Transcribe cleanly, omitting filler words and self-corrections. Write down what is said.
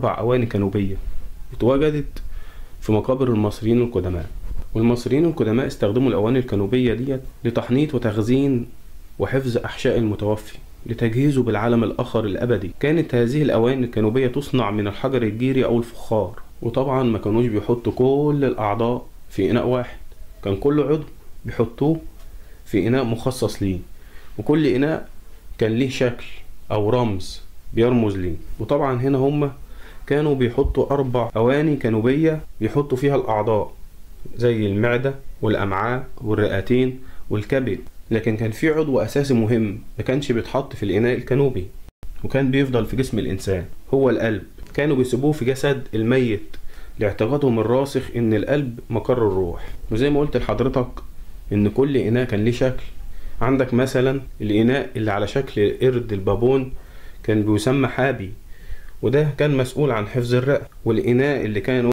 أواني كانوبية اتوجدت في مقابر المصريين القدماء. والمصريين القدماء استخدموا الأواني الكانوبية ديت لتحنيط وتخزين وحفظ أحشاء المتوفي لتجهيزه بالعالم الآخر الأبدي. كانت هذه الأواني الكانوبية تصنع من الحجر الجيري أو الفخار، وطبعا ما كانوش بيحطوا كل الأعضاء في إناء واحد، كان كل عضو بيحطوه في إناء مخصص ليه، وكل إناء كان ليه شكل أو رمز بيرمز ليه. وطبعا هنا هما كانوا بيحطوا 4 أواني كانوبية بيحطوا فيها الأعضاء زي المعدة والأمعاء والرئتين والكبد، لكن كان في عضو أساسي مهم ما كانش بيتحط في الإناء الكانوبي وكان بيفضل في جسم الإنسان، هو القلب. كانوا بيسيبوه في جسد الميت لاعتقادهم الراسخ إن القلب مقر الروح. وزي ما قلت لحضرتك إن كل إناء كان ليه شكل. عندك مثلا الإناء اللي على شكل قرد البابون كان بيسمى حابي، وده كان مسؤول عن حفظ الرئة. والإناء اللي كان